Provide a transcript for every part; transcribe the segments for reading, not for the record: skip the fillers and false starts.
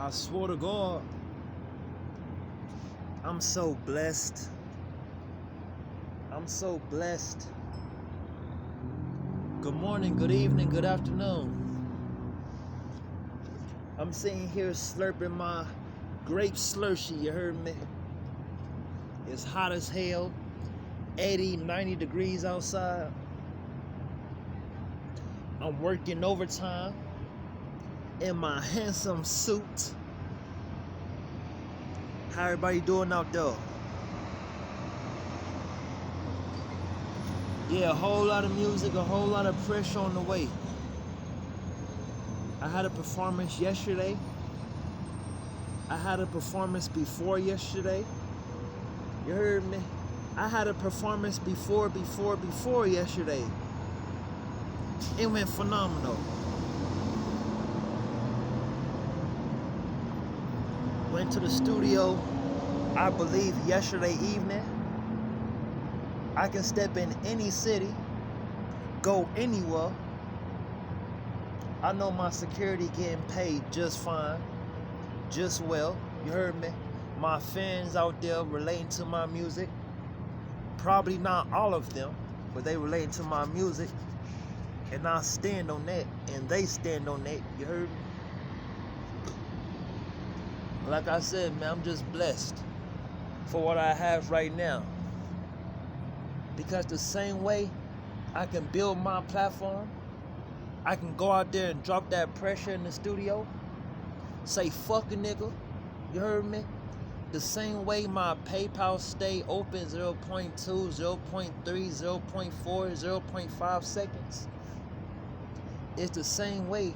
I swear to God, I'm so blessed. I'm so blessed. Good morning, good evening, good afternoon. I'm sitting here slurping my grape slurshie, you heard me? It's hot as hell, 80, 90 degrees outside. I'm working overtime in my handsome suit. How everybody doing out there? Yeah, a whole lot of music, a whole lot of pressure on the way. I had a performance yesterday. I had a performance before yesterday. You heard me? I had a performance before yesterday. It went phenomenal. Went to the studio, I believe yesterday evening. I can step in any city, go anywhere. I know my security getting paid just fine, just well. You heard me? My fans out there relating to my music. Probably not all of them, but they relating to my music. And I stand on that, and they stand on that. You heard me? Like I said, man, I'm just blessed for what I have right now. Because the same way I can build my platform, I can go out there and drop that pressure in the studio, say fuck a nigga, you heard me? The same way my PayPal stay open 0.2, 0.3, 0.4, 0.5 seconds. It's the same way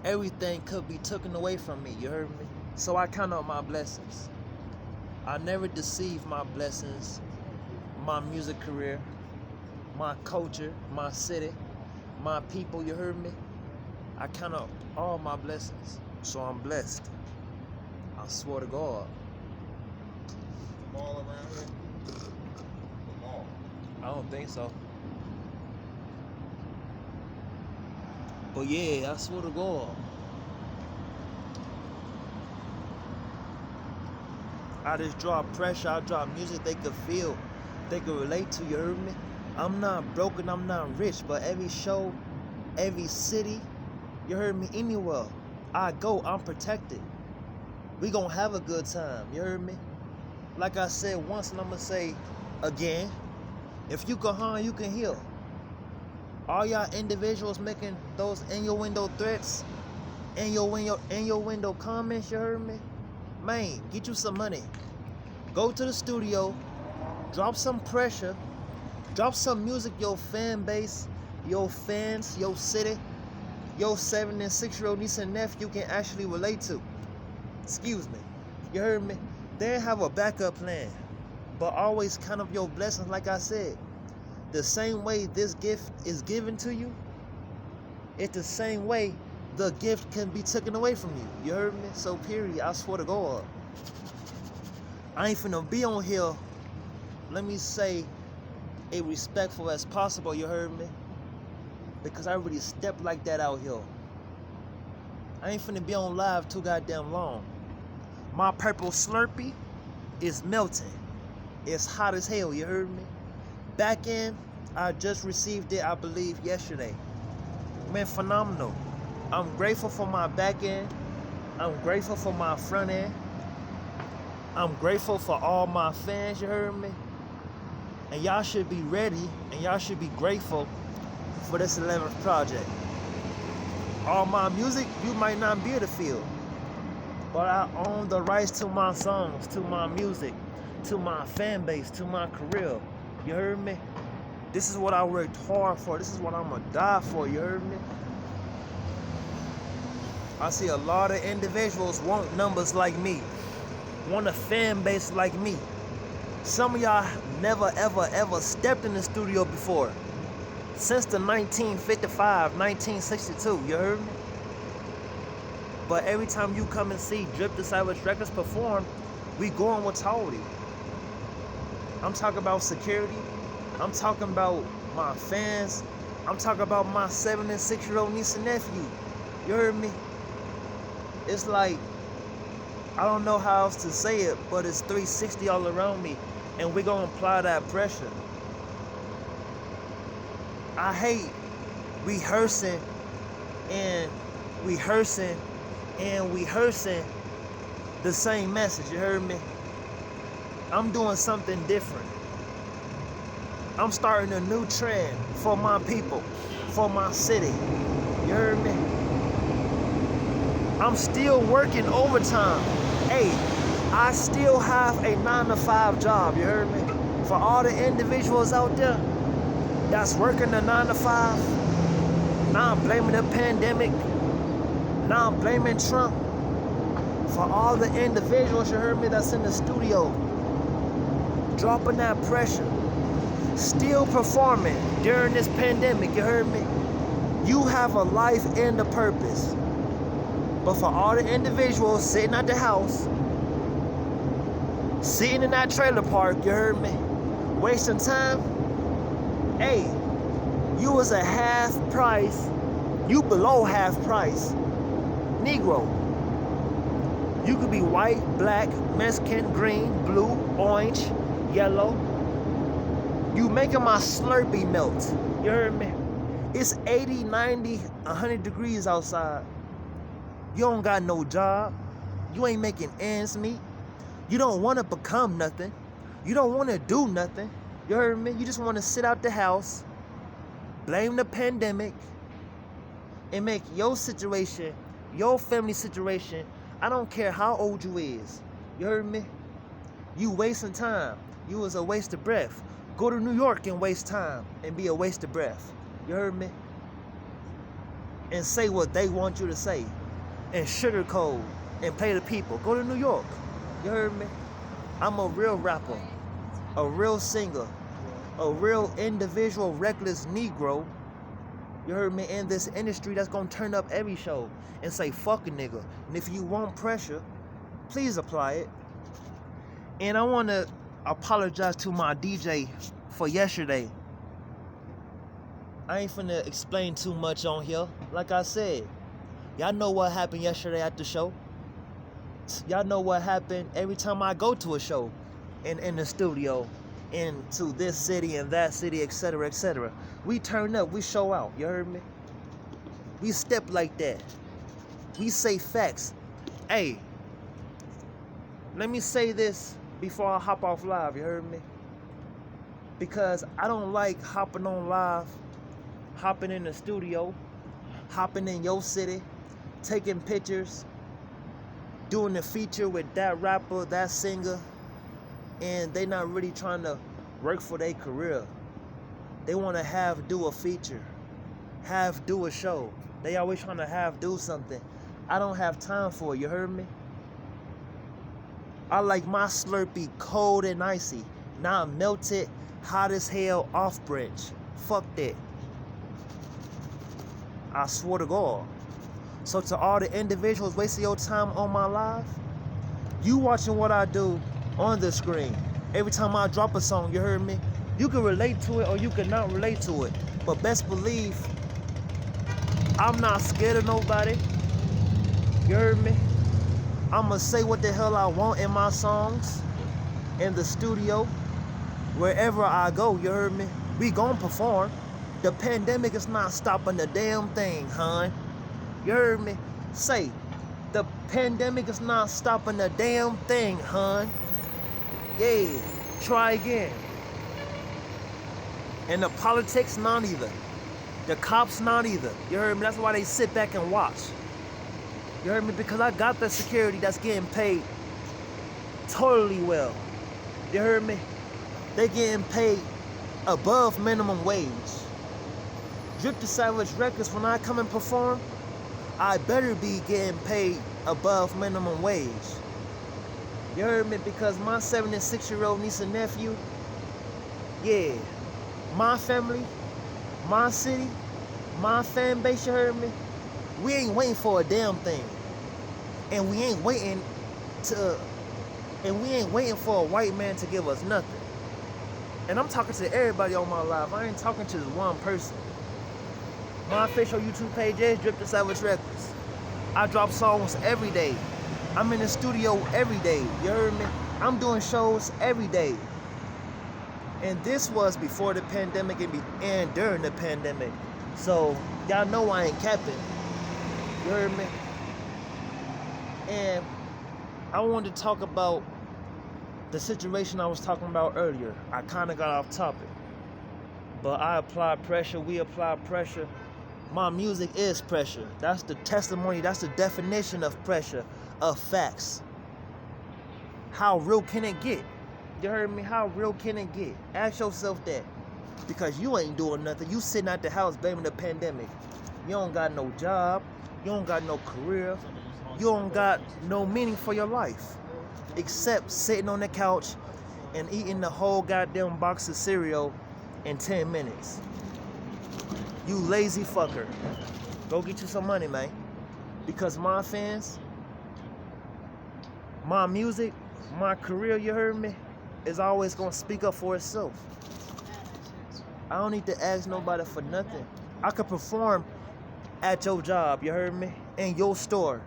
everything could be taken away from me, you heard me? So I count on my blessings. I never deceive my blessings, my music career, my culture, my city, my people, you heard me? I count up all my blessings. So I'm blessed. I swear to God. Mall around here? The mall. I don't think so. But yeah, I swear to God. I just drop pressure, I drop music they could feel, they could relate to, you heard me? I'm not broken, I'm not rich, but every show, every city, you heard me, anywhere I go, I'm protected. We gonna have a good time, you heard me? Like I said once, and I'm gonna say again, if you can harm, you can heal. All y'all individuals making those innuendo threats, innuendo comments, you heard me? Man, get you some money. Go to the studio, drop some pressure, drop some music your fan base, your fans, your city, your 7 and 6-year-old niece and nephew can actually relate to. Excuse me. You heard me? They have a backup plan. But always count up your blessings, like I said. The same way this gift is given to you, it's the same way the gift can be taken away from you. You heard me? So period, I swear to God. I ain't finna be on here, let me say, as respectful as possible, you heard me? Because I already stepped like that out here. I ain't finna be on live too goddamn long. My purple Slurpee is melting. It's hot as hell, you heard me? Back end, I just received it, I believe, yesterday. Man, phenomenal. I'm grateful for my back end. I'm grateful for my front end. I'm grateful for all my fans, you heard me? And y'all should be ready and y'all should be grateful for this 11th project. All my music, you might not be able to feel, but I own the rights to my songs, to my music, to my fan base, to my career. You heard me? This is what I worked hard for. This is what I'm gonna die for, you heard me? I see a lot of individuals want numbers like me, want a fan base like me. Some of y'all never ever stepped in the studio before. Since the 1955, 1962, you heard me? But every time you come and see Dripdasavage Records perform, we going with authority. I'm talking about security. I'm talking about my fans. I'm talking about my 7 and 6-year-old niece and nephew. You heard me? It's like I don't know how else to say it, but it's 360 all around me, and we're gonna apply that pressure. I hate rehearsing and rehearsing and rehearsing the same message, you heard me? I'm doing something different. I'm starting a new trend for my people, for my city, you heard me? I'm still working overtime. Hey, I still have a 9-to-5 job, you heard me? For all the individuals out there that's working the 9-to-5, now I'm blaming the pandemic, now I'm blaming Trump. For all the individuals, you heard me, that's in the studio, dropping that pressure, still performing during this pandemic, you heard me? You have a life and a purpose. But for all the individuals sitting at the house, sitting in that trailer park, you heard me, wasting time, hey, you was a half price, you below half price Negro. You could be white, black, Mexican, green, blue, orange, yellow. You making my Slurpee melt, you heard me? It's 80, 90, 100 degrees outside. You don't got no job. You ain't making ends meet. You don't want to become nothing. You don't want to do nothing. You heard me? You just want to sit out the house, blame the pandemic, and make your situation, your family situation, I don't care how old you is. You heard me? You wasting time. You was a waste of breath. Go to New York and waste time and be a waste of breath. You heard me? And say what they want you to say. And sugarcoat and play the people. Go to New York. You heard me? I'm a real rapper, a real singer, a real individual, reckless Negro. You heard me? In this industry that's gonna turn up every show and say fuck a nigga. And if you want pressure, please apply it. And I wanna apologize to my DJ for yesterday. I ain't finna explain too much on here. Like I said, y'all know what happened yesterday at the show. Y'all know what happened every time I go to a show in the studio, into this city and that city, etc., etc. We turn up, we show out, you heard me? We step like that. We say facts. Hey, let me say this before I hop off live, you heard me? Because I don't like hopping on live, hopping in the studio, hopping in your city, taking pictures, doing a feature with that rapper, that singer, and they not really trying to work for their career. They want to do a feature, do a show. They always trying to do something. I don't have time for it, you heard me? I like my Slurpee cold and icy, not melted, hot as hell, off branch. Fuck that. I swear to God. So to all the individuals wasting your time on my live, you watching what I do on the screen. Every time I drop a song, you heard me? You can relate to it or you can not relate to it. But best believe, I'm not scared of nobody. You heard me? I'ma say what the hell I want in my songs, in the studio, wherever I go, you heard me? We gon' perform. The pandemic is not stopping the damn thing, hon. You heard me? Say, the pandemic is not stopping the damn thing, hon. Yeah, try again. And the politics, not either. The cops, not either. You heard me? That's why they sit back and watch. You heard me? Because I got the security that's getting paid totally well. You heard me? They getting paid above minimum wage. Dripdasavage records, when I come and perform, I better be getting paid above minimum wage. You heard me? Because my 7 and 6-year-old niece and nephew, yeah, my family, my city, my fan base, you heard me? We ain't waiting for a damn thing. And we ain't waiting for a white man to give us nothing. And I'm talking to everybody on my live. I ain't talking to just one person. My official YouTube page is Dripdasavage Records. I drop songs every day. I'm in the studio every day. You heard me? I'm doing shows every day. And this was before the pandemic and during the pandemic. So y'all know I ain't capping. You heard me? And I wanted to talk about the situation I was talking about earlier. I kind of got off topic. But I apply pressure, we apply pressure. My music is pressure. That's the testimony, that's the definition of pressure, of facts. How real can it get? You heard me? How real can it get? Ask yourself that. Because you ain't doing nothing. You sitting at the house blaming the pandemic. You don't got no job. You don't got no career. You don't got no meaning for your life. Except sitting on the couch and eating the whole goddamn box of cereal in 10 minutes. You lazy fucker. Go get you some money, man. Because my fans, my music, my career, you heard me, is always gonna speak up for itself. I don't need to ask nobody for nothing. I could perform at your job, you heard me, in your store.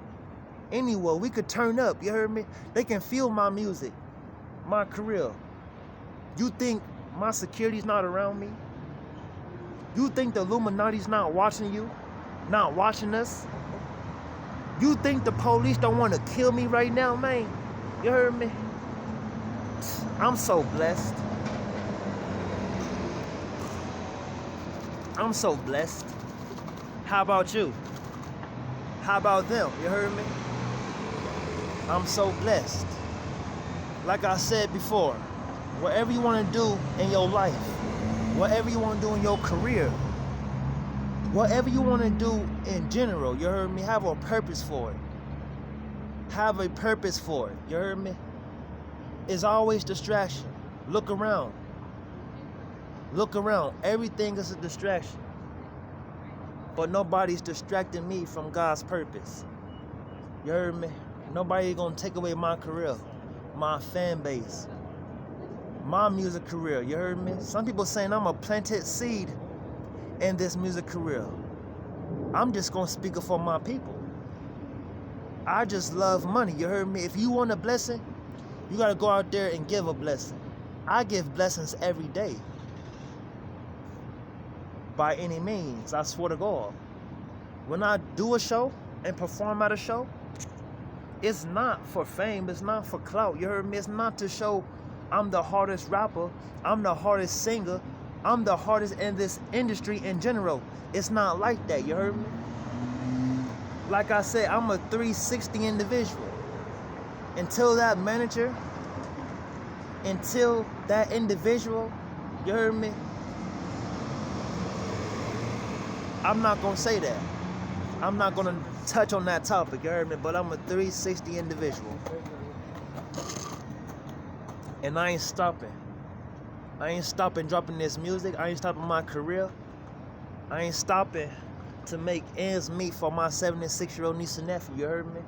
Anywhere, we could turn up, you heard me? They can feel my music, my career. You think my security's not around me? You think the Illuminati's not watching you? Not watching us? You think the police don't want to kill me right now, man? You heard me? I'm so blessed. I'm so blessed. How about you? How about them? You heard me? I'm so blessed. Like I said before, whatever you want to do in your life, whatever you want to do in your career, whatever you want to do in general, you heard me? Have a purpose for it. Have a purpose for it. You heard me? It's always distraction. Look around. Look around. Everything is a distraction. But nobody's distracting me from God's purpose. You heard me? Nobody gonna take away my career, my fan base, my music career. You heard me? Some people saying I'm a planted seed in this music career. I'm just gonna speak up for my people. I just love money. You heard me? If you want a blessing, you gotta go out there and give a blessing. I give blessings every day. By any means, I swear to God. When I do a show and perform at a show, it's not for fame, it's not for clout. You heard me? It's not to show I'm the hardest rapper, I'm the hardest singer, I'm the hardest in this industry in general. It's not like that, you heard me? Like I said, I'm a 360 individual. Until that manager, until that individual, you heard me? I'm not gonna say that. I'm not gonna touch on that topic, you heard me? But I'm a 360 individual. And I ain't stopping. I ain't stopping dropping this music. I ain't stopping my career. I ain't stopping to make ends meet for my 76-year-old niece and nephew, you heard me?